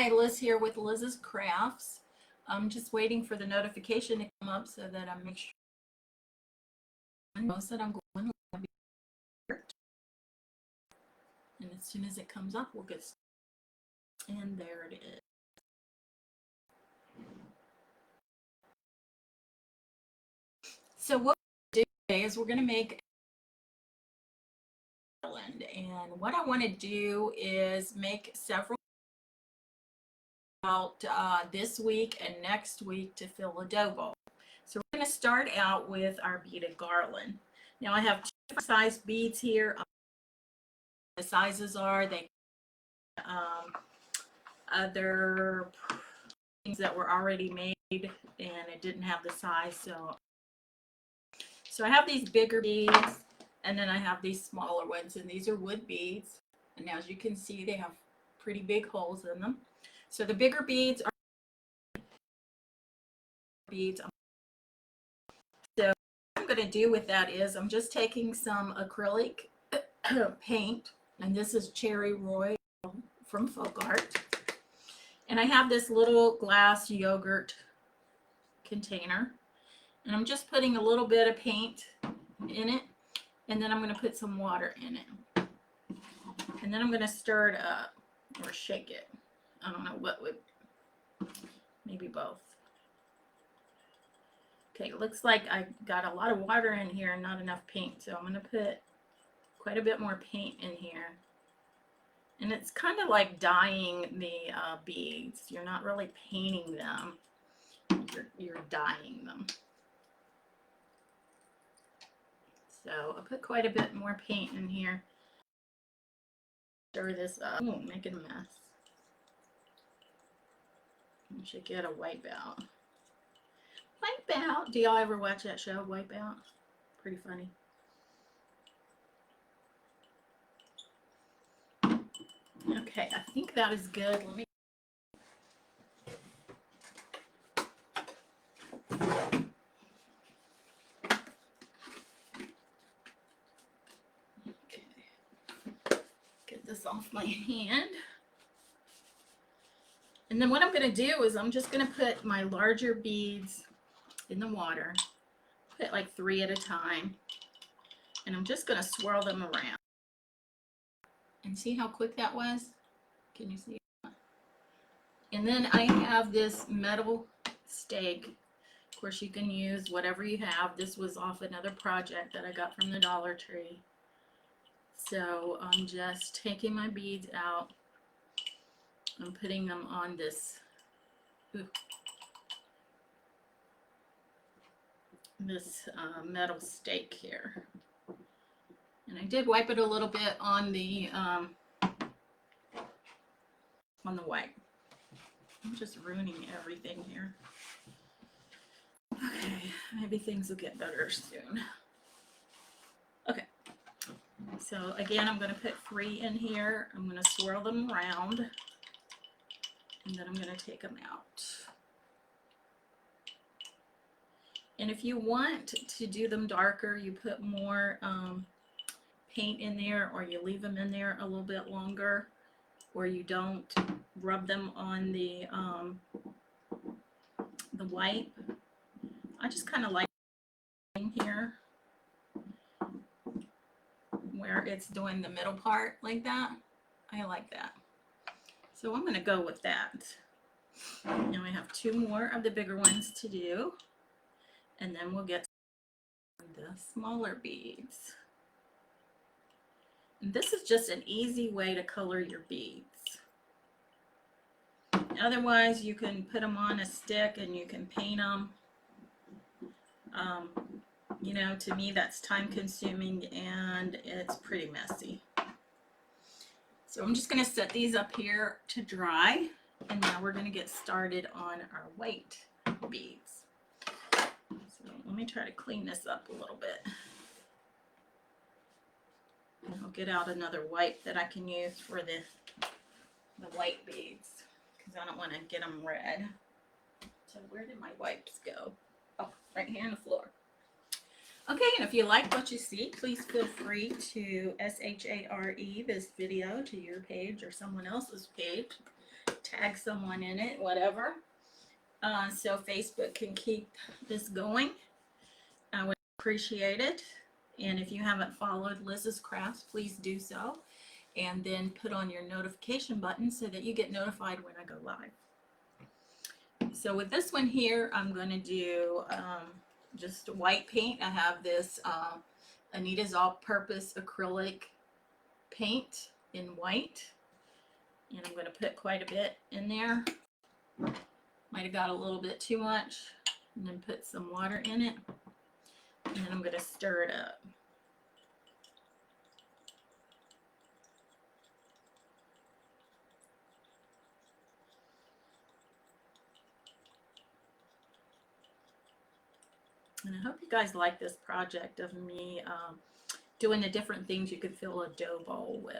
Hi, Liz here with Liz's Crafts. I'm just waiting for the notification to come up so that I make sure I know that I'm going live. And as soon as it comes up, we'll get started. And there it is. So what we're going to do today is we're going to make Garland. And what I want to do is make several out this week and next week to fill a dough bowl. So we're going to start out with our beaded garland. Now I have two different size beads here. The sizes are other things that were already made and it didn't have the size, so I have these bigger beads and then I have these smaller ones, and these are wood beads, and as you can see they have pretty big holes in them. So the bigger beads are beads. So what I'm going to do with that is I'm just taking some acrylic paint, and this is Cherry Royal from Folk Art, and I have this little glass yogurt container, and I'm just putting a little bit of paint in it, and then I'm going to put some water in it, and then I'm going to stir it up or shake it. I don't know what would, maybe both. Okay, it looks like I got a lot of water in here and not enough paint, so I'm going to put quite a bit more paint in here. And it's kind of like dyeing the beads. You're not really painting them, you're dyeing them. So I put quite a bit more paint in here. Stir this up. Oh, make it a mess. You should get a Wipeout. Wipeout. Do y'all ever watch that show, Wipeout? Pretty funny. Okay, I think that is good. Let me. Okay. Get this off my hand. And then what I'm going to do is I'm just going to put my larger beads in the water. Put like 3 at a time. And I'm just going to swirl them around. And see how quick that was? Can you see that? And then I have this metal stake. Of course, you can use whatever you have. This was off another project that I got from the Dollar Tree. So I'm just taking my beads out. I'm putting them on this metal stake here. And I did wipe it a little bit on the white. I'm just ruining everything here. Okay, maybe things will get better soon. Okay, so again, I'm going to put 3 in here. I'm going to swirl them around, and then I'm going to take them out. And if you want to do them darker, you put more paint in there, or you leave them in there a little bit longer, or you don't rub them on the wipe. I just kind of like here where it's doing the middle part like that. I like that. So I'm going to go with that. Now I have 2 more of the bigger ones to do, and then we'll get the smaller beads. And this is just an easy way to color your beads. Otherwise, you can put them on a stick and you can paint them. You know, to me that's time consuming and it's pretty messy. So I'm just going to set these up here to dry, and now we're going to get started on our white beads. So let me try to clean this up a little bit. And I'll get out another wipe that I can use for the white beads, because I don't want to get them red. So where did my wipes go? Oh, right here on the floor. Okay, and if you like what you see, please feel free to share this video to your page or someone else's page. Tag tag someone in it, whatever. So Facebook can keep this going. I would appreciate it. And if you haven't followed Liz's Crafts, please do so. And then put on your notification button so that you get notified when I go live. So with this one here, I'm going to do just white paint. I have this Anita's All-Purpose Acrylic paint in white. And I'm going to put quite a bit in there. Might have got a little bit too much. And then put some water in it. And then I'm going to stir it up. And I hope you guys like this project of me doing the different things you could fill a dough bowl with.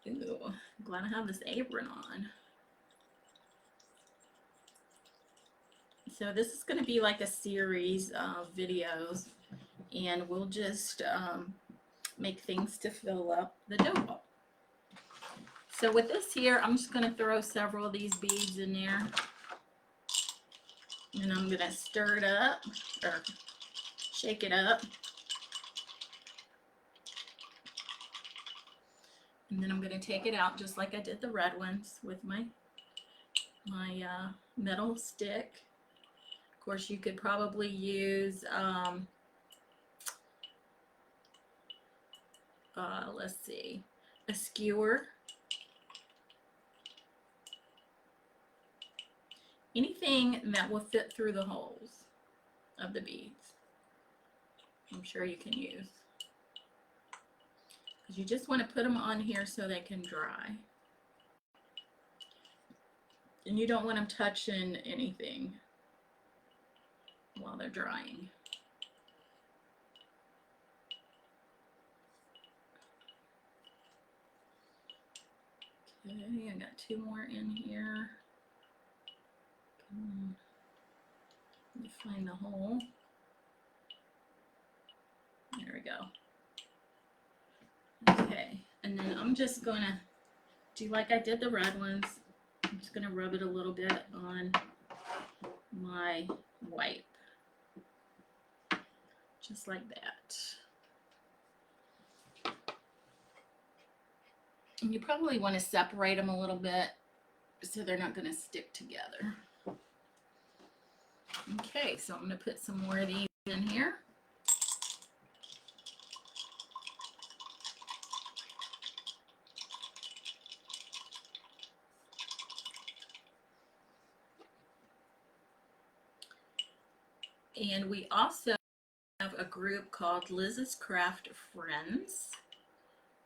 Ooh, I'm glad I have this apron on. So this is going to be like a series of videos, and we'll just make things to fill up the dough bowl. So with this here, I'm just going to throw several of these beads in there. And I'm going to stir it up, or shake it up. And then I'm going to take it out just like I did the red ones with my metal stick. Of course, you could probably use, let's see, a skewer. Anything that will fit through the holes of the beads, I'm sure you can use. Because you just want to put them on here so they can dry. And you don't want them touching anything while they're drying. Okay, I got 2 more in here. Let me find the hole. There we go. Okay, and then I'm just going to do like I did the red ones. I'm just going to rub it a little bit on my wipe. Just like that. And you probably want to separate them a little bit so they're not going to stick together. Okay, so I'm going to put some more of these in here. And we also have a group called Liz's Craft Friends.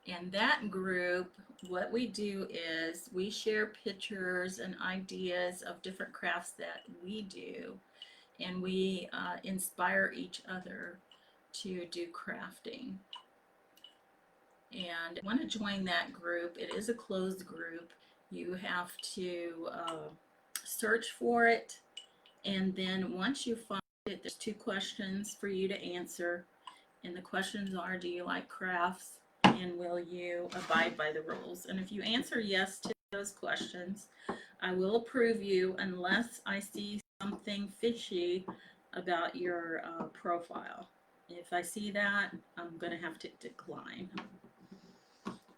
And that group, what we do is we share pictures and ideas of different crafts that we do. And we inspire each other to do crafting. And if you want to join that group, it is a closed group. You have to search for it. And then once you find it, there's 2 questions for you to answer. And the questions are, do you like crafts? And will you abide by the rules? And if you answer yes to those questions, I will approve you unless I see something fishy about your profile. If I see that, I'm going to have to decline.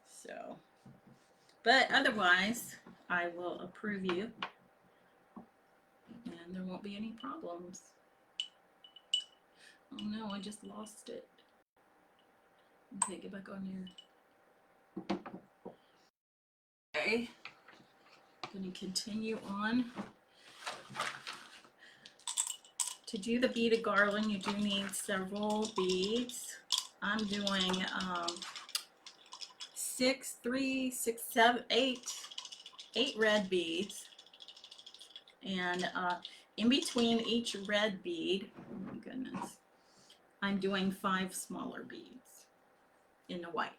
So, but otherwise, I will approve you, and there won't be any problems. Oh no, I just lost it. Okay, get back on here. Okay, I'm going to continue on. To do the beaded garland, you do need several beads. I'm doing 8 red beads, and in between each red bead, oh my goodness, I'm doing 5 smaller beads in the white.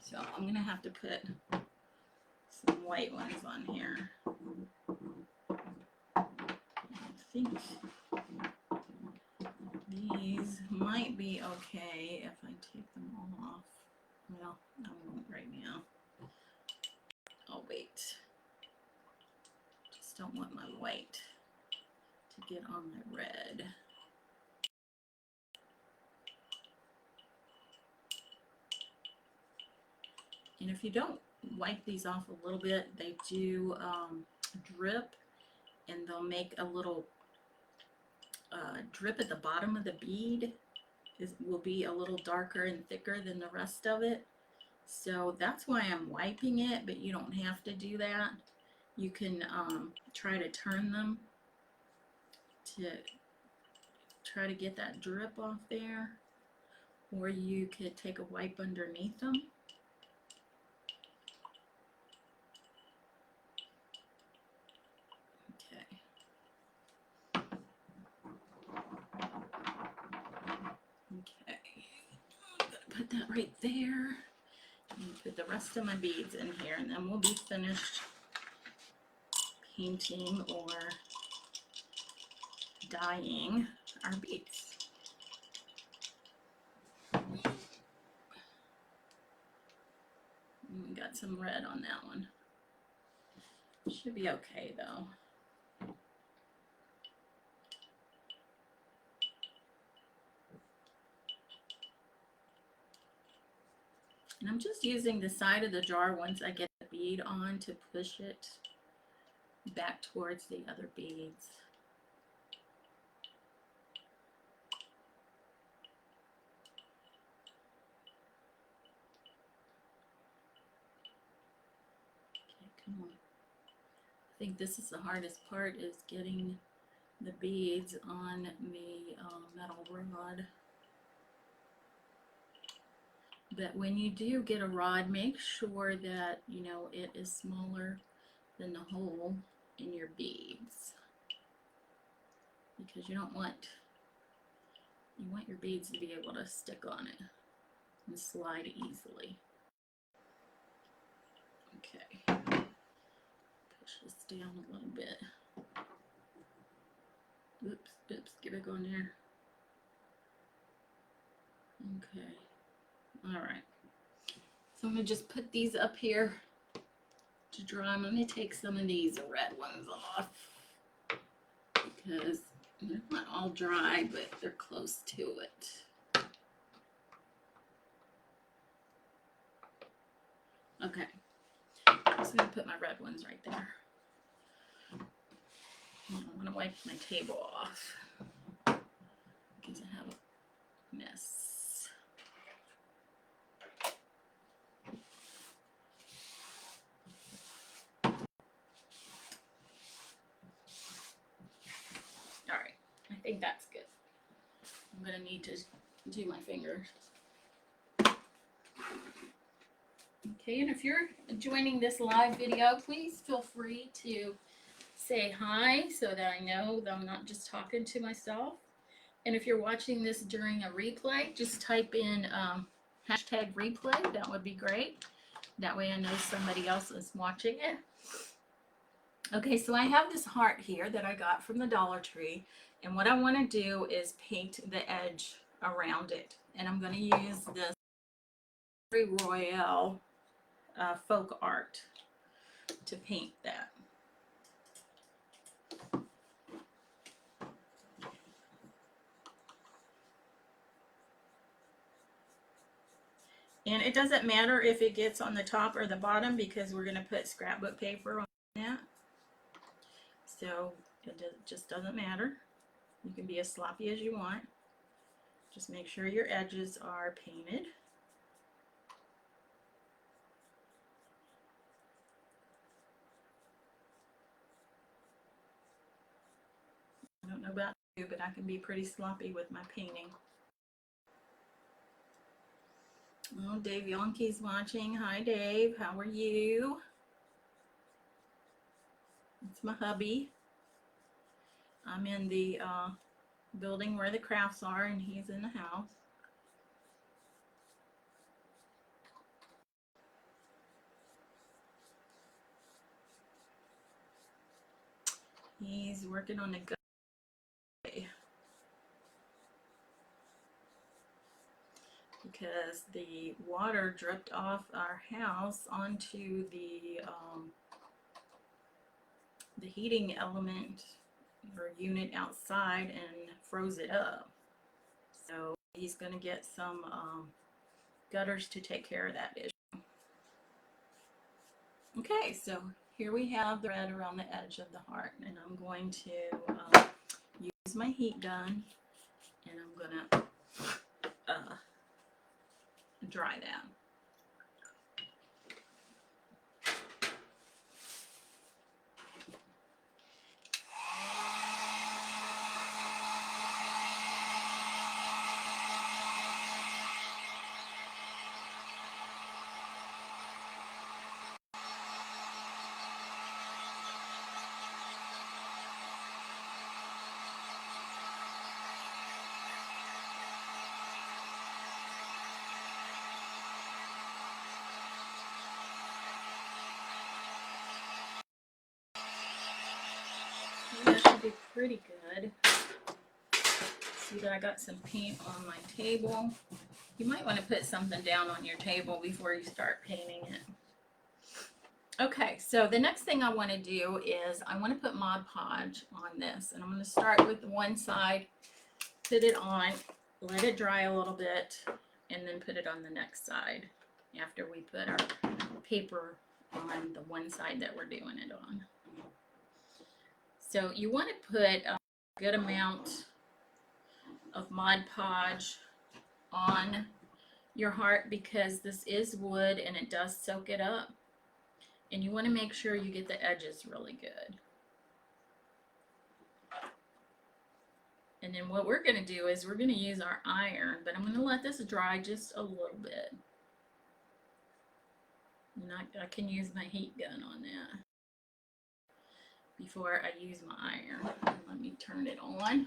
So I'm gonna have to put some white ones on here. I think these might be okay if I take them all off. Well, I won't right now. Oh don't want my white to get on my red. And if you don't wipe these off a little bit, they do drip, and they'll make a little drip at the bottom of the bead. Will be a little darker and thicker than the rest of it. So that's why I'm wiping it, but you don't have to do that. You can try to turn them to try to get that drip off there, or you could take a wipe underneath them. Okay, I'm gonna put that right there and put the rest of my beads in here, and then we'll be finished painting or dyeing our beads. We got some red on that one. Should be okay though. And I'm just using the side of the jar once I get the bead on to push it back towards the other beads. Okay, come on. I think this is the hardest part, is getting the beads on the metal rod. But when you do get a rod, make sure that, you know, it is smaller than the hole in your beads, because you want your beads to be able to stick on it and slide easily. Okay, push this down a little bit. Oops, get it on there. Okay. All right, so I'm gonna just put these up here to dry. I'm gonna take some of these red ones off because they're not all dry, but they're close to it. Okay, I'm just gonna put my red ones right there. I'm gonna wipe my table off because I have a mess. I think that's good. I'm gonna need to do my fingers. Okay, and if you're joining this live video, please feel free to say hi so that I know that I'm not just talking to myself. And if you're watching this during a replay, just type in hashtag replay. That would be great. That way I know somebody else is watching it. Okay, so I have this heart here that I got from the Dollar Tree, and what I want to do is paint the edge around it. And I'm going to use this Royale folk art to paint that. And it doesn't matter if it gets on the top or the bottom, because we're going to put scrapbook paper on that. So it just doesn't matter. You can be as sloppy as you want. Just make sure your edges are painted. I don't know about you, but I can be pretty sloppy with my painting. Oh, Dave Yonke's watching. Hi, Dave. How are you? It's my hubby. I'm in the building where the crafts are, and he's in the house. He's working on the gut because the water dripped off our house onto the the heating element or unit outside and froze it up. So he's going to get some gutters to take care of that issue. Okay, so here we have the red around the edge of the heart, and I'm going to use my heat gun, and I'm going to dry that. That should be pretty good. See that I got some paint on my table. You might want to put something down on your table before you start painting it. Okay, so the next thing I want to do is I want to put Mod Podge on this, and I'm going to start with one side, put it on, let it dry a little bit, and then put it on the next side after we put our paper on the one side that we're doing it on. So you want to put a good amount of Mod Podge on your heart because this is wood and it does soak it up. And you want to make sure you get the edges really good. And then what we're going to do is we're going to use our iron, but I'm going to let this dry just a little bit. And I can use my heat gun on that before I use my iron. Let me turn it on.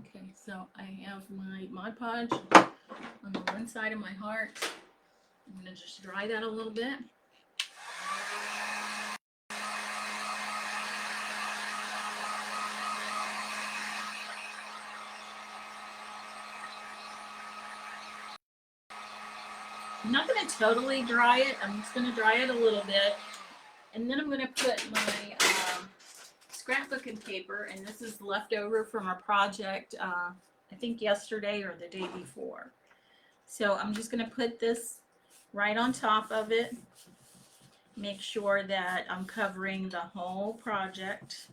Okay, so I have my Mod Podge on the one side of my heart. I'm going to just dry that a little bit. I'm not going to totally dry it. I'm just going to dry it a little bit. And then I'm going to put my scrapbooking paper, and this is left over from a project, I think yesterday or the day before. So I'm just going to put this right on top of it. Make sure that I'm covering the whole project.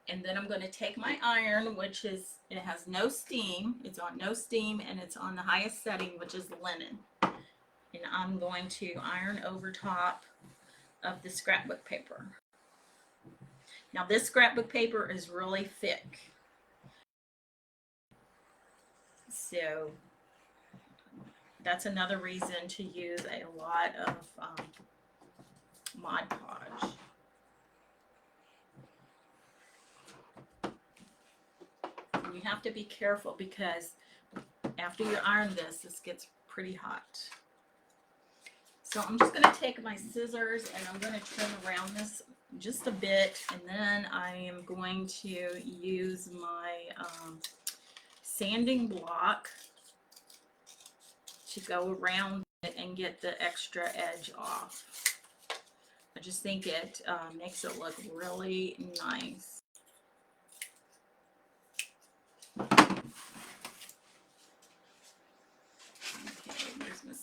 And then I'm going to take my iron, which is, it has no steam. It's on no steam, and it's on the highest setting, which is linen. And I'm going to iron over top of the scrapbook paper. Now this scrapbook paper is really thick. So that's another reason to use a lot of Mod Podge. And you have to be careful because after you iron this gets pretty hot. So I'm just going to take my scissors and I'm going to trim around this just a bit, and then I am going to use my sanding block to go around it and get the extra edge off. I just think it makes it look really nice.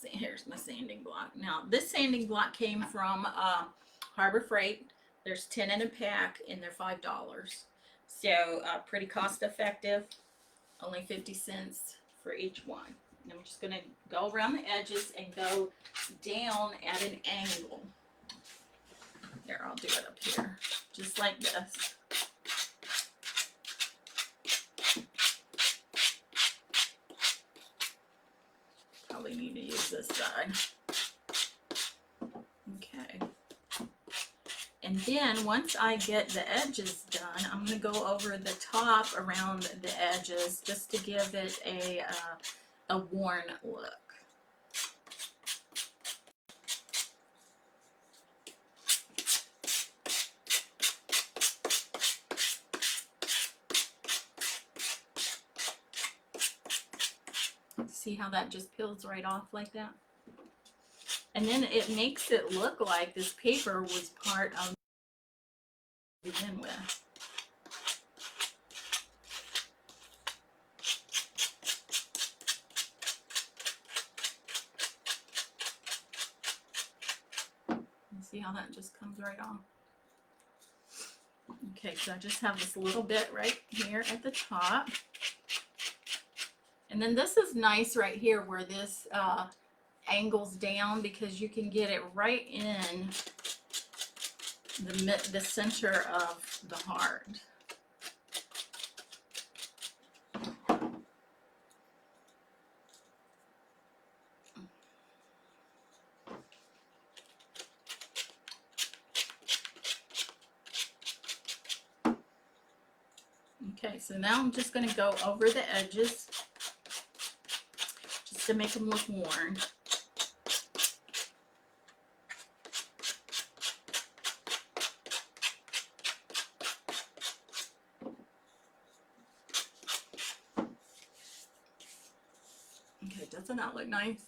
Here's my sanding block. Now this sanding block came from Harbor Freight. There's 10 in a pack and they're $5. So pretty cost effective, only 50 cents for each one. And I'm just going to go around the edges and go down at an angle. There, I'll do it up here, just like this. Probably need to use this side. Okay. And then once I get the edges done, I'm going to go over the top around the edges just to give it a worn look. See how that just peels right off like that? And then it makes it look like this paper was part of to begin with. See how that just comes right off? Okay, so I just have this little bit right here at the top. And then this is nice right here where this angles down, because you can get it right in the center of the heart. Okay, so now I'm just going to go over the edges just to make them look worn. Okay, doesn't that look nice?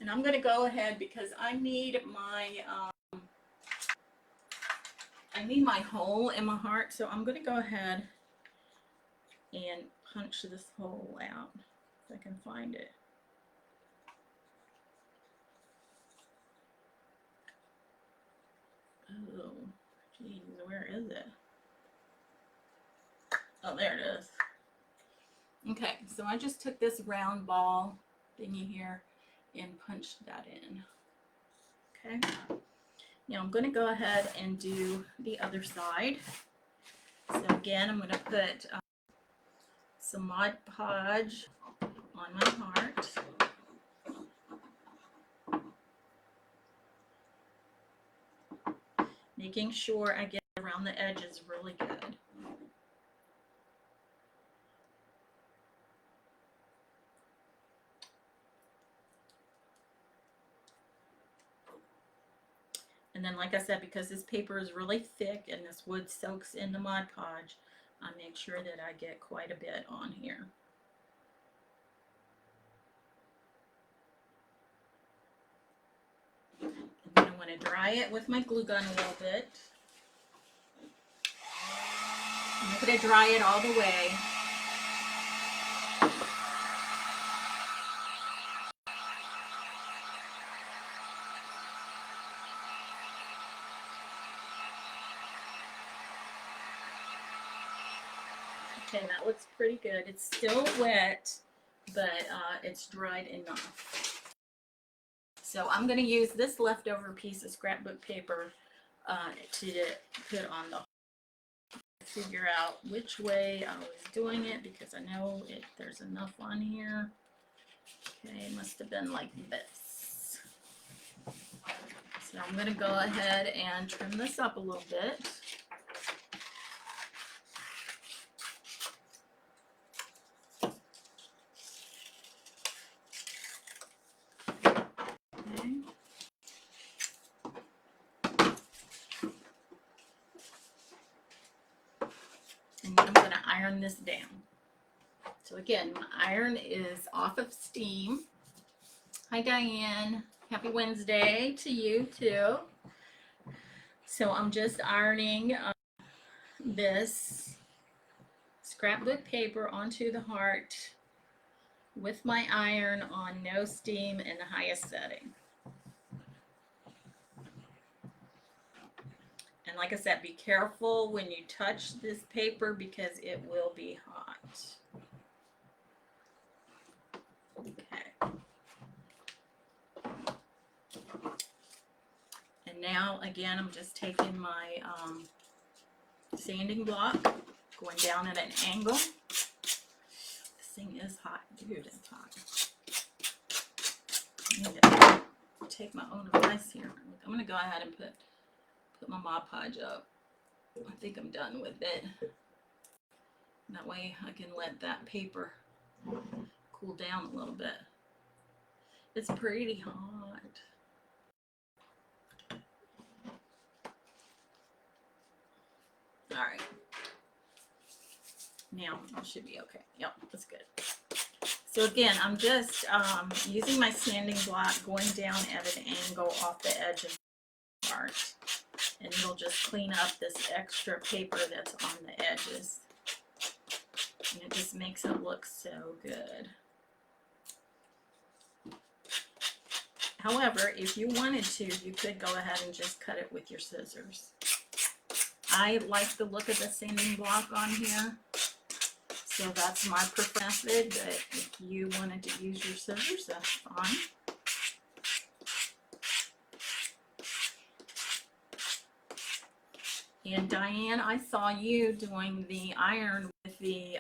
And I'm going to go ahead because I need my hole in my heart, so I'm going to go ahead and punch this hole out if I can find it. Oh, geez, where is it? Oh, there it is. Okay, so I just took this round ball thingy here and punched that in. Okay, now I'm going to go ahead and do the other side. So again, I'm going to put some Mod Podge on my heart. Making sure I get around the edges really good. And then, like I said, because this paper is really thick and this wood soaks in the Mod Podge, I make sure that I get quite a bit on here. And then I want to dry it with my glue gun a little bit. I'm not going to dry it all the way. Okay, that looks pretty good. It's still wet, but it's dried enough. So I'm going to use this leftover piece of scrapbook paper to put on the, figure out which way I was doing it, because I know there's enough on here. Okay, it must have been like this. So I'm going to go ahead and trim this up a little bit. Okay. And I'm going to iron this down. So again, my iron is off of steam. Hi Diane, happy Wednesday to you too. So I'm just ironing this scrapbook paper onto the heart with my iron on no steam in the highest setting. And like I said, be careful when you touch this paper because it will be hot. Okay. And now again, I'm just taking my sanding block, going down at an angle. This thing is hot, dude, it's hot. I need to take my own advice here. I'm going to go ahead and put my Mod Podge up. I think I'm done with it. That way I can let that paper cool down a little bit. It's pretty hot. All right. Now it should be okay. Yep, that's good. So again, I'm just using my sanding block, going down at an angle off the edge of the part. And it'll just clean up this extra paper that's on the edges. And it just makes it look so good. However, if you wanted to, you could go ahead and just cut it with your scissors. I like the look of the sanding block on here, so that's my preferred method, but if you wanted to use your scissors, that's fine. And Diane, I saw you doing the iron with the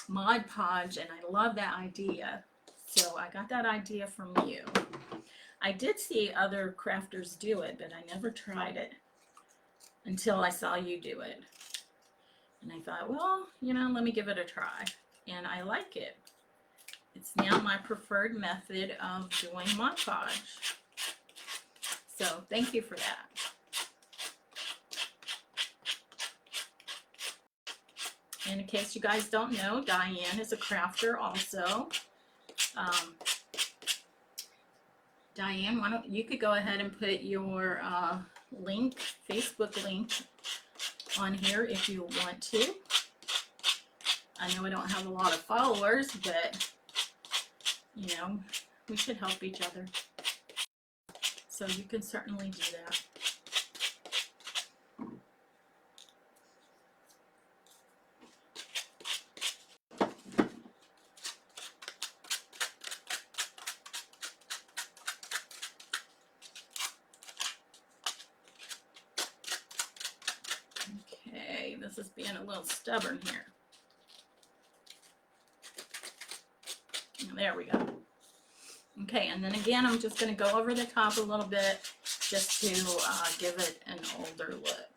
Mod Podge, and I love that idea. So I got that idea from you. I did see other crafters do it, but I never tried it until I saw you do it. And I thought, well, you know, let me give it a try. And I like it. It's now my preferred method of doing Mod Podge. So thank you for that. And in case you guys don't know, Diane is a crafter also. Diane, why don't you could go ahead and put your link, Facebook link on here if you want to. I know I don't have a lot of followers, but you know, we should help each other. So you can certainly do that. Okay, this is being a little stubborn here. There we go. Okay, and then again, I'm just going to go over the top a little bit just to give it an older look,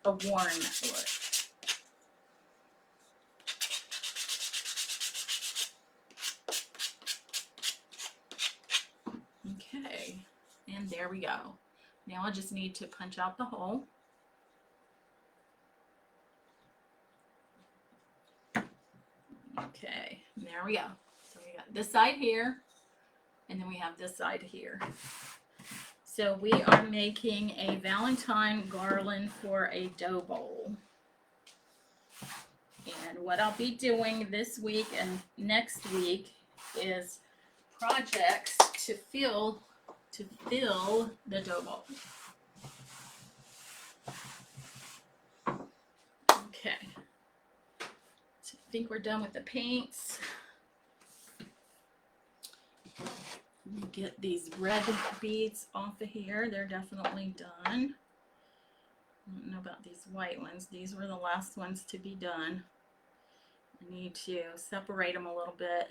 a worn look. Okay, and there we go. Now I just need to punch out the hole. Okay, there we go. So we got this side here, and then we have this side here. So we are making a Valentine garland for a dough bowl. And what I'll be doing this week and next week is projects to fill the dough bowl. Okay. I think we're done with the paints. Let me get these red beads off of here. They're definitely done. I don't know about these white ones. These were the last ones to be done. I need to separate them a little bit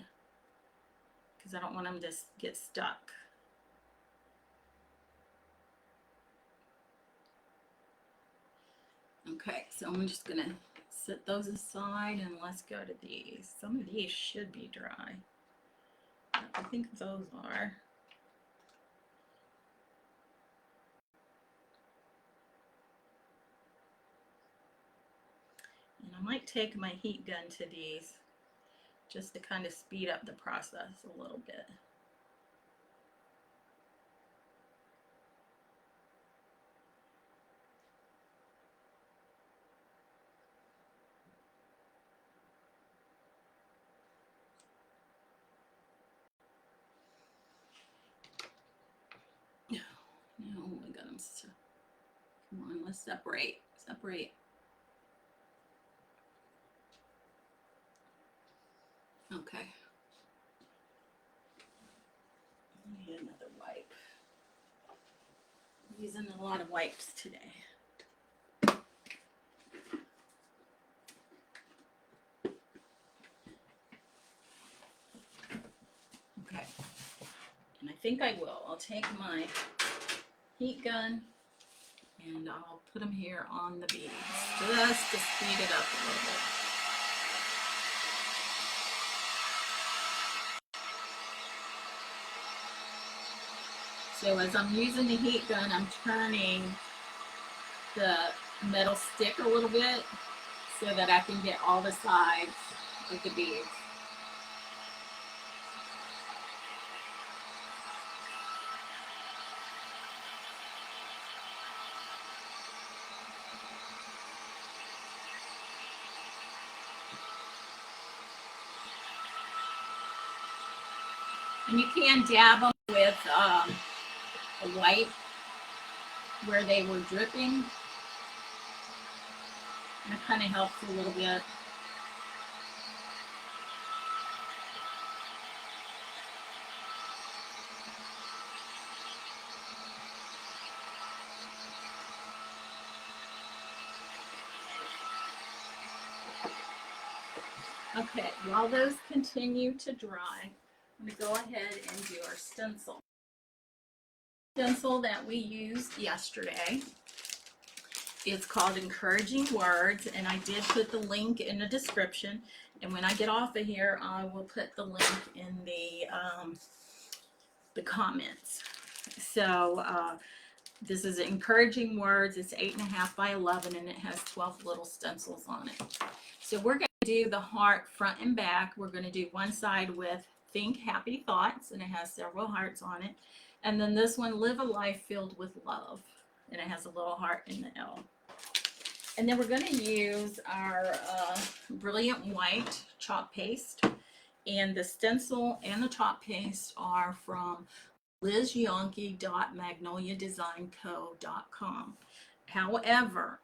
because I don't want them to get stuck. Okay, so I'm just going to set those aside and let's go to these. Some of these should be dry. I think those are. And I might take my heat gun to these just to kind of speed up the process a little bit. No, I got them. Come on, let's separate. Separate. Okay. I need another wipe. I'm using a lot of wipes today. Okay. And I think I will. I'll take my heat gun and I'll put them here on the beads just to speed it up a little bit. So as I'm using the heat gun, I'm turning the metal stick a little bit so that I can get all the sides of the beads. And you can dab them with a wipe where they were dripping. And it kind of helps a little bit. Okay, while those continue to dry, I'm going to go ahead and do our stencil. Stencil that we used yesterday. It's called Encouraging Words, and I did put the link in the description. And when I get off of here, I will put the link in the comments. So this is Encouraging Words. It's 8.5 by 11, and it has 12 little stencils on it. So we're going to do the heart front and back. We're going to do one side with Think Happy Thoughts, and it has several hearts on it. And then this one, Live a Life Filled with Love, and it has a little heart in the L. And then we're going to use our Brilliant White chalk paste. And the stencil and the chalk paste are from LizYonke.MagnoliaDesignCo.com. However,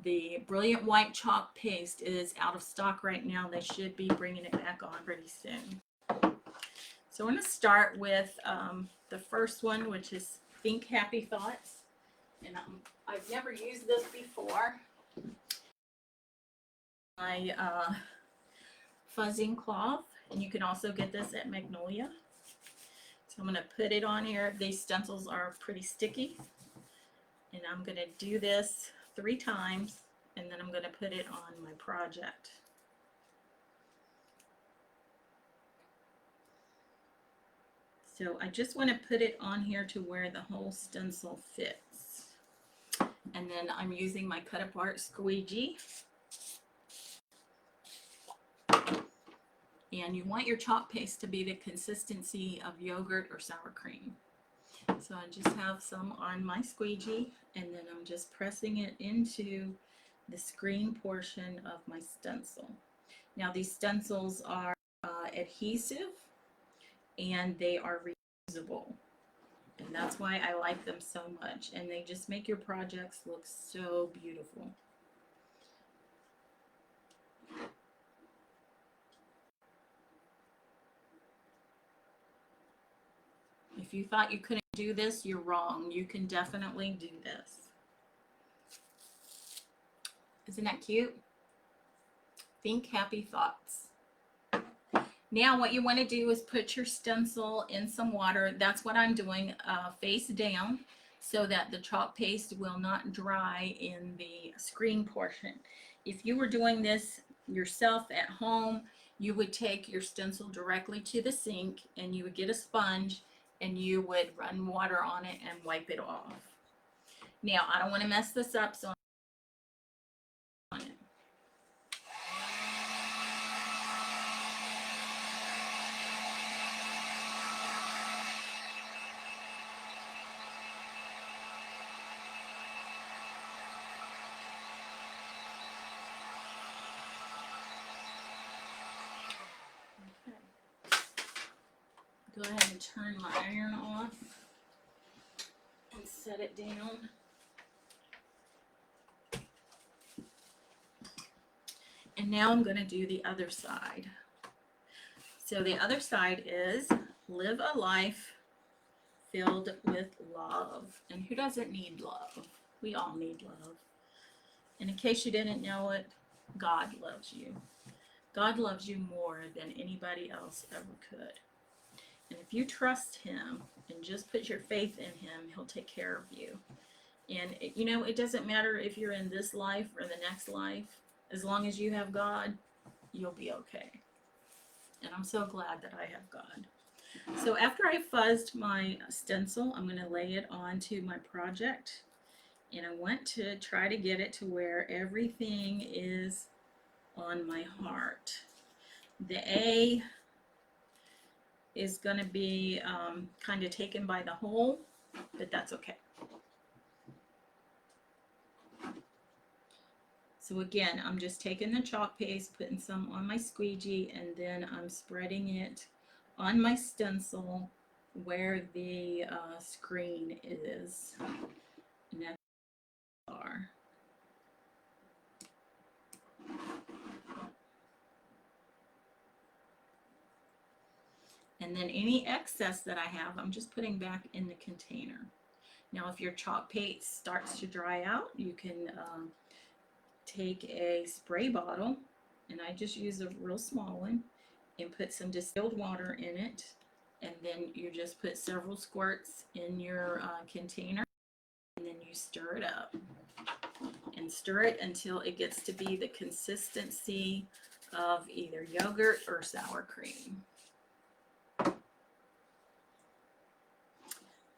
the Brilliant White chalk paste is out of stock right now. They should be bringing it back on pretty soon. So we're going to start with the first one, which is Think Happy Thoughts. And I've never used this before. My fuzzing cloth, and you can also get this at Magnolia. So I'm going to put it on here. These stencils are pretty sticky, and I'm going to do this 3 times, and then I'm going to put it on my project. So I just want to put it on here to where the whole stencil fits. And then I'm using my cut apart squeegee. And you want your chalk paste to be the consistency of yogurt or sour cream. So I just have some on my squeegee, and then I'm just pressing it into the screen portion of my stencil. Now these stencils are adhesive, and they are reusable. And that's why I like them so much. And they just make your projects look so beautiful. If you thought you couldn't do this, you're wrong. You can definitely do this. Isn't that cute? Think Happy Thoughts. Now what you want to do is put your stencil in some water. That's what I'm doing, face down, so that the chalk paste will not dry in the screen portion. If you were doing this yourself at home, you would take your stencil directly to the sink, and you would get a sponge, and you would run water on it and wipe it off. Now, I don't want to mess this up, so I'm on it. Go ahead and turn my iron off and set it down. And now I'm going to do the other side. So the other side is Live a Life Filled with Love. And who doesn't need love? We all need love. And in case you didn't know it, God loves you. God loves you more than anybody else ever could. And if you trust him and just put your faith in him, he'll take care of you. And you know, it doesn't matter if you're in this life or the next life. As long as you have God, you'll be okay. And I'm so glad that I have God. So after I fuzzed my stencil, I'm going to lay it onto my project. And I want to try to get it to where everything is on my heart. The A is going to be kind of taken by the hole, but that's okay. So again, I'm just taking the chalk paste, putting some on my squeegee, and then I'm spreading it on my stencil where the screen is. And that's are. And then any excess that I have, I'm just putting back in the container. Now, if your chalk paste starts to dry out, you can take a spray bottle, and I just use a real small one, and put some distilled water in it, and then you just put several squirts in your container, and then you stir it up. And stir it until it gets to be the consistency of either yogurt or sour cream.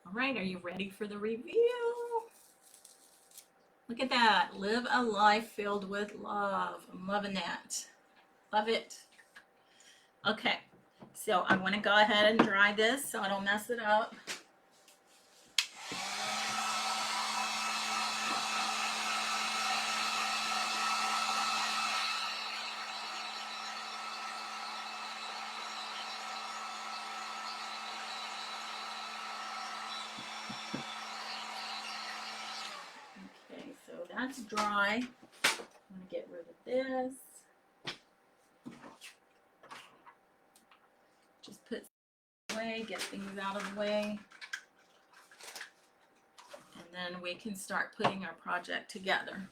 All right, are you ready for the review? Look at that. Live a life filled with love. I'm loving that. Love it. Okay, so I want to go ahead and dry this so I don't mess it up. That's dry. I'm going to get rid of this. Just put away, get things out of the way. And then we can start putting our project together.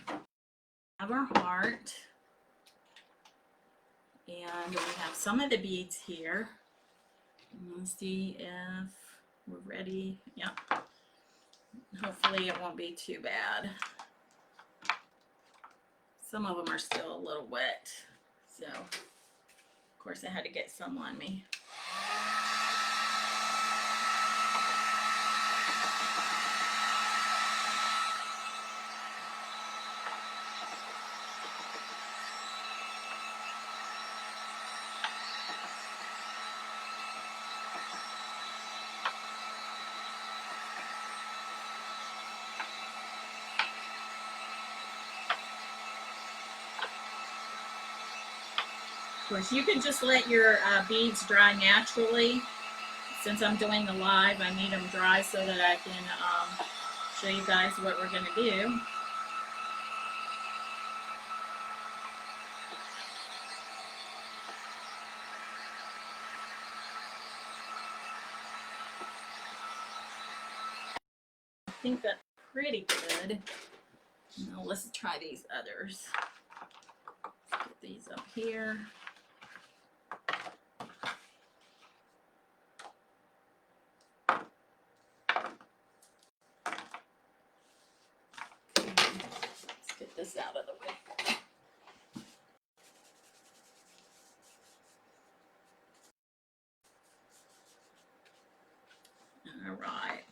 Have our heart. And we have some of the beads here. Let's see if we're ready. Yep. Hopefully it won't be too bad. Some of them are still a little wet, so of course I had to get some on me. Of course, you can just let your beads dry naturally. Since I'm doing the live, I need them dry so that I can show you guys what we're going to do. I think that's pretty good. Now let's try these others. Let's get these up here. This out of the way. All right.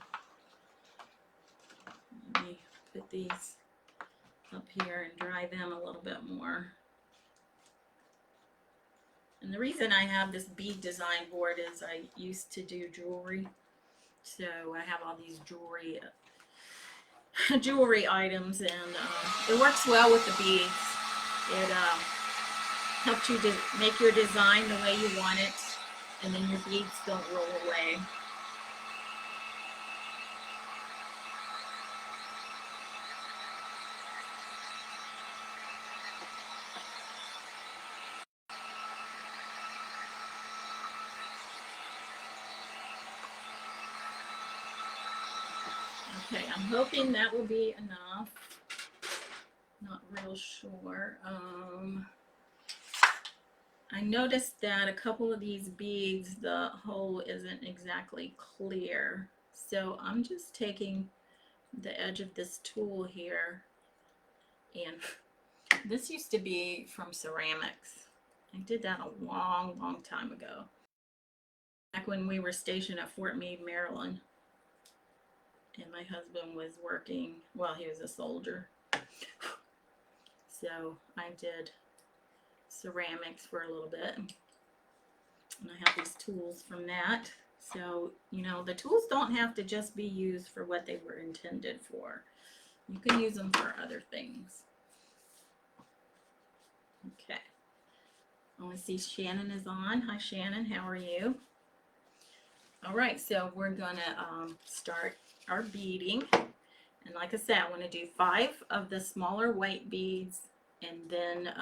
Let me put these up here and dry them a little bit more. And the reason I have this bead design board is I used to do jewelry. So I have all these jewelry items, and it works well with the beads. It helps you to make your design the way you want it, and then your beads don't roll away. Okay, I'm hoping that will be enough. Not real sure. I noticed that a couple of these beads, the hole isn't exactly clear. So I'm just taking the edge of this tool here, and this used to be from ceramics. I did that a long, long time ago. Back when we were stationed at Fort Meade, Maryland. And my husband was working, well, he was a soldier. So I did ceramics for a little bit. And I have these tools from that. So, you know, the tools don't have to just be used for what they were intended for. You can use them for other things. Okay. I want to see Shannon is on. Hi, Shannon. How are you? All right, so we're gonna start our beading. And like I said, I want to do 5 of the smaller white beads, and then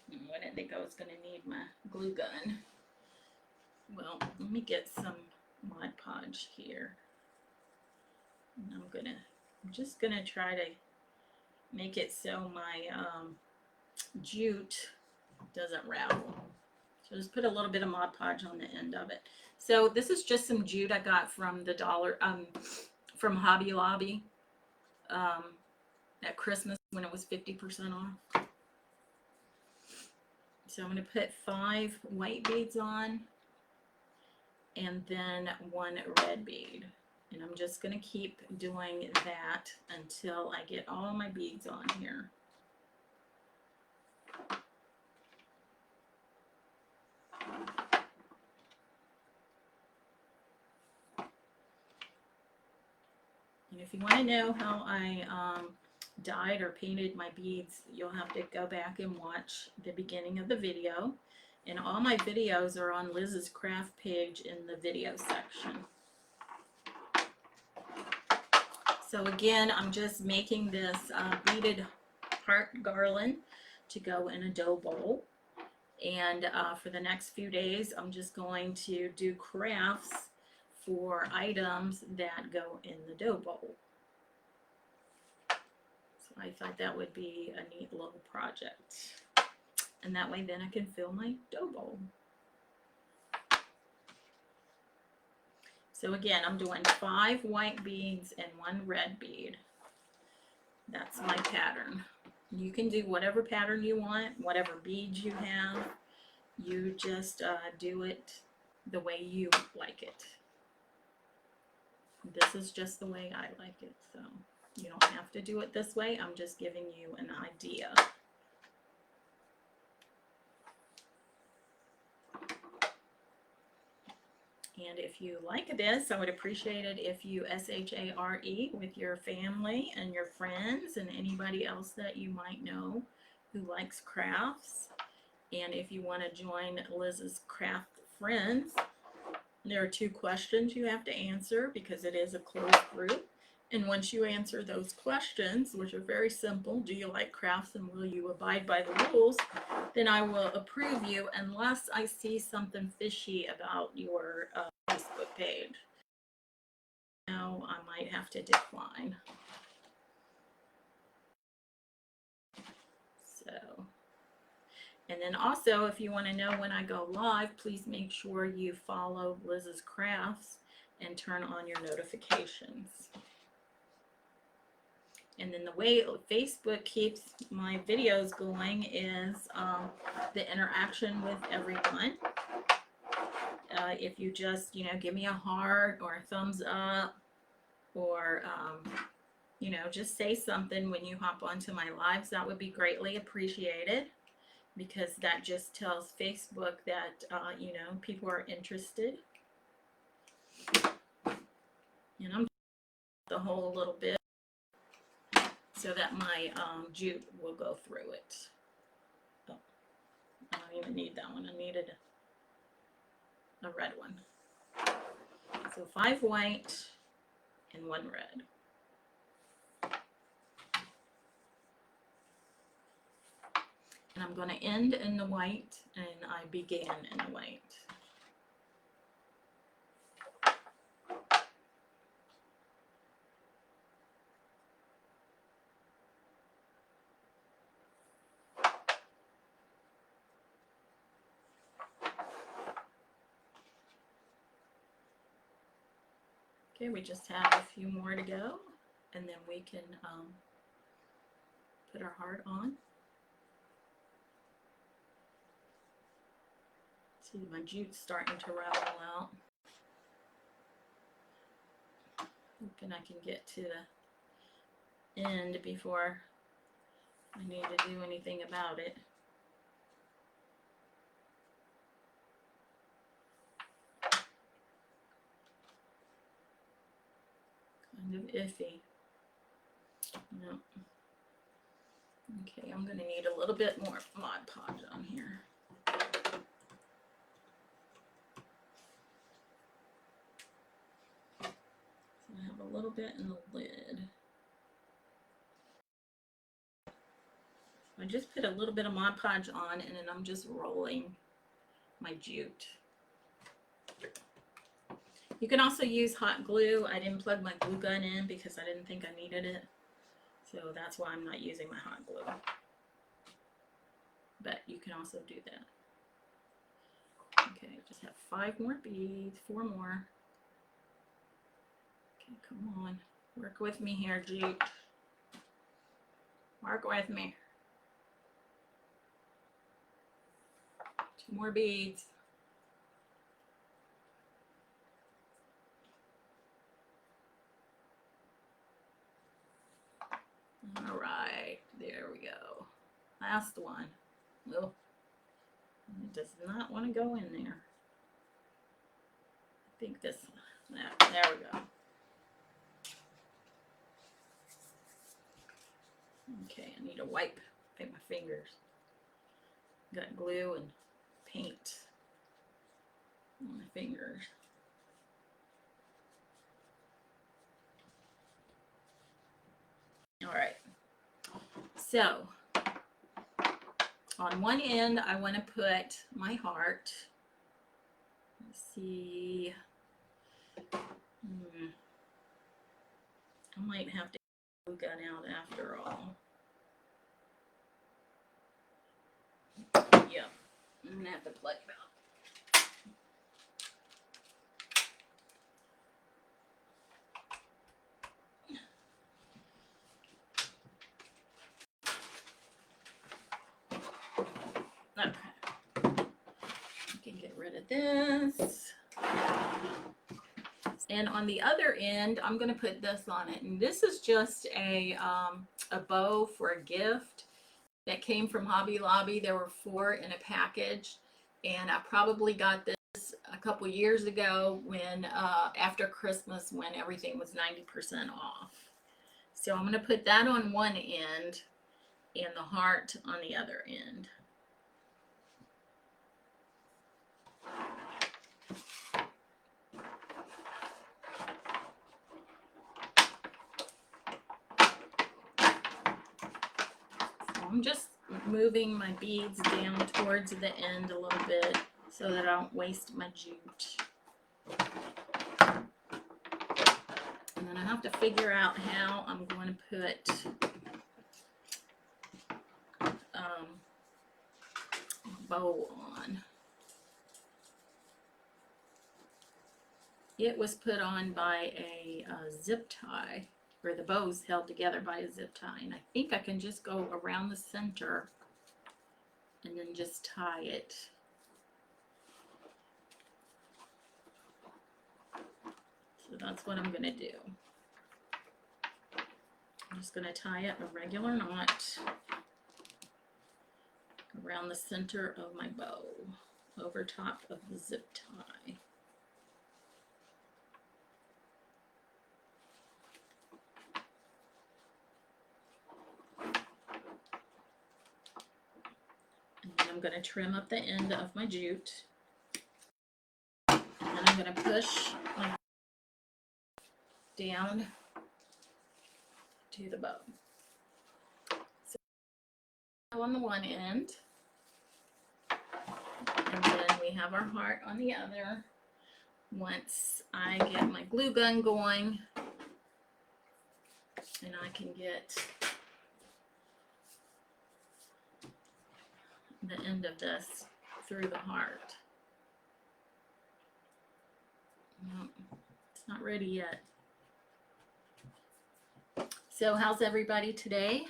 when I think I was going to need my glue gun. Well, let me get some Mod Podge here. And I'm just gonna try to make it so my jute doesn't ravel. So just put a little bit of Mod Podge on the end of it. So this is just some jute I got from the from Hobby Lobby at Christmas when it was 50% off. So I'm going to put 5 white beads on and then 1 red bead. And I'm just going to keep doing that until I get all my beads on here. And if you want to know how I dyed or painted my beads, you'll have to go back and watch the beginning of the video. And all my videos are on Liz's craft page in the video section. So again, I'm just making this beaded heart garland to go in a dough bowl. And for the next few days, I'm just going to do crafts for items that go in the dough bowl. So I thought that would be a neat little project. And that way then I can fill my dough bowl. So again, I'm doing 5 white beads and 1 red bead. That's my pattern. You can do whatever pattern you want, whatever beads you have. You just do it the way you like it. This is just the way I like it, so you don't have to do it this way. I'm just giving you an idea. And if you like this, I would appreciate it if you share with your family and your friends and anybody else that you might know who likes crafts. And if you want to join Liz's Craft Friends, there are 2 questions you have to answer because it is a closed group. And once you answer those questions, which are very simple, do you like crafts and will you abide by the rules, then I will approve you unless I see something fishy about your Facebook page. Now I might have to decline. So, and then also if you want to know when I go live, please make sure you follow Liz's Crafts and turn on your notifications. And then the way Facebook keeps my videos going is the interaction with everyone. If you just, give me a heart or a thumbs up or, just say something when you hop onto my lives, that would be greatly appreciated because that just tells Facebook that, people are interested. And I'm the whole little bit so that my jute will go through it. Oh, I don't even need that one. I needed a red one. So 5 white and 1 red. And I'm going to end in the white and I began in the white. Okay, we just have a few more to go, and then we can put our heart on. See, my jute's starting to ravel out. Hoping I can get to the end before I need to do anything about it. Kind of iffy. No. Okay, I'm going to need a little bit more Mod Podge on here. a little bit in the lid. I just put a little bit of Mod Podge on, and then I'm just rolling my jute. You can also use hot glue. I didn't plug my glue gun in because I didn't think I needed it. So that's why I'm not using my hot glue. But you can also do that. Okay, just have 5 more beads, 4 more. Okay, come on. Work with me here, Jute. Work with me. 2 more beads. All right, there we go. Last one. Oh, it does not want to go in there. I think this one. There we go. Okay, I need to wipe my fingers. Got glue and paint on my fingers. All right. So on one end, I want to put my heart. Let's see. I might have to get the glue gun out after all. Yeah, I'm gonna have to plug it out. Okay, we can get rid of this. And on the other end, I'm going to put this on it. And this is just a bow for a gift that came from Hobby Lobby. There were 4 in a package. And I probably got this a couple years ago when after Christmas when everything was 90% off. So I'm going to put that on one end and the heart on the other end. I'm just moving my beads down towards the end a little bit so that I don't waste my jute. And then I have to figure out how I'm going to put bow on. It was put on by a zip tie, where the bow is held together by a zip tie, and I think I can just go around the center and then just tie it. So that's what I'm going to do. I'm just going to tie it a regular knot around the center of my bow, over top of the zip tie. I'm going to trim up the end of my jute, and then I'm going to push my down to the bow. So on the one end, and then we have our heart on the other. Once I get my glue gun going, and I can get the end of this through the heart. No, it's not ready yet. So how's everybody today?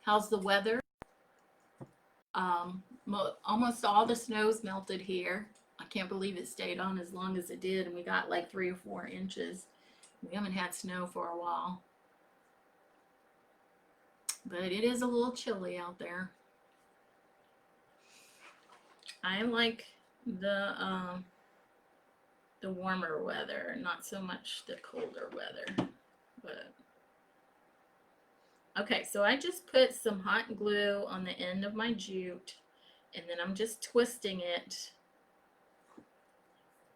How's the weather? Almost all the snow's melted here. I can't believe it stayed on as long as it did, and we got like 3 or 4 inches. We haven't had snow for a while. But it is a little chilly out there. I like the warmer weather, not so much the colder weather. But okay, so I just put some hot glue on the end of my jute, and then I'm just twisting it,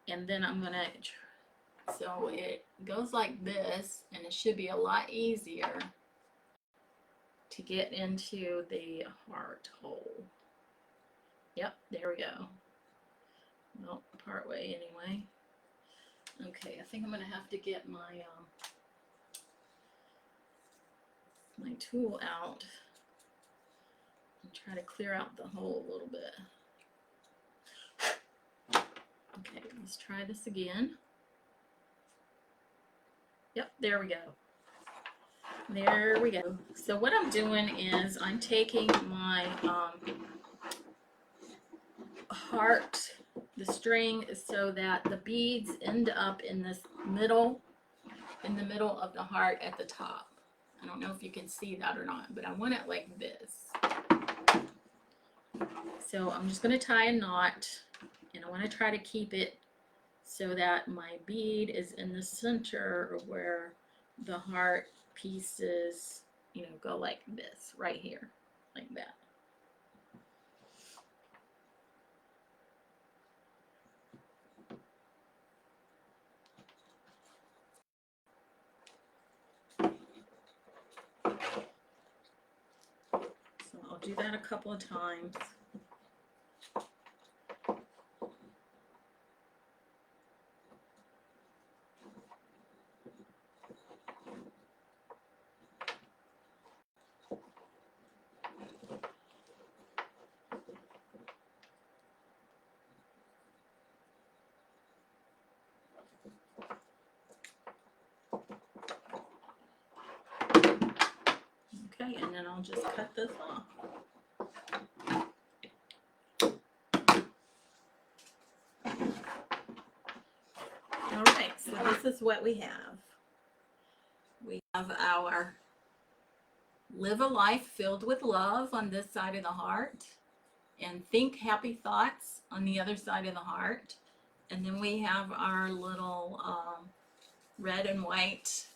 and then I'm gonna So it goes like this, and it should be a lot easier to get into the heart hole. Yep, there we go. Well, part way anyway. Okay, I think I'm gonna have to get my my tool out and try to clear out the hole a little bit. Okay, let's try this again. Yep, there we go. There we go. So what I'm doing is I'm taking my heart, the string, so that the beads end up in this middle, in the middle of the heart at the top. I don't know if you can see that or not, but I want it like this. So I'm just going to tie a knot, and I want to try to keep it so that my bead is in the center where the heart pieces, you know, go like this, right here, like that. So I'll do that a couple of times. Okay, and then I'll just cut this off. All right, so this is what we have. We have our live a life filled with love on this side of the heart, and think happy thoughts on the other side of the heart. And then we have our little red and white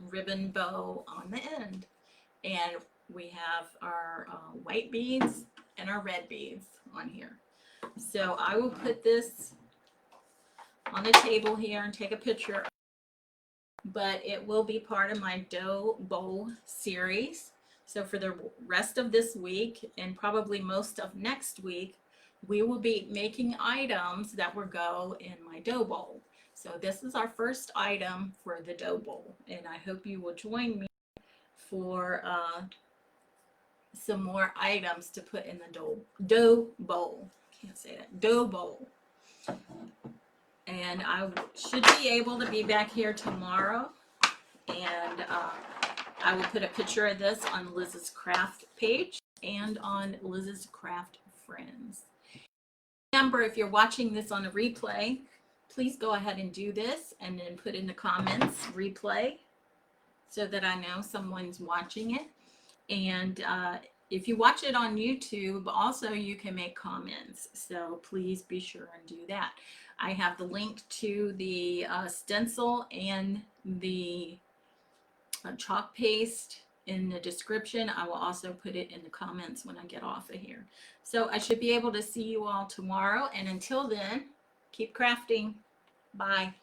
ribbon bow on the end. And we have our white beads and our red beads on here. So I will put this on the table here and take a picture, but it will be part of my dough bowl series. So for the rest of this week and probably most of next week, we will be making items that will go in my dough bowl. So this is our first item for the dough bowl, and I hope you will join me for some more items to put in the dough bowl. Can't say that. Dough bowl. And I should be able to be back here tomorrow, and I will put a picture of this on Liz's Craft page and on Liz's Craft Friends. Remember, if you're watching this on a replay, please go ahead and do this and then put in the comments replay so that I know someone's watching it. And if you watch it on YouTube, also you can make comments. So please be sure and do that. I have the link to the stencil and the chalk paste in the description. I will also put it in the comments when I get off of here. So I should be able to see you all tomorrow. And until then, keep crafting. Bye.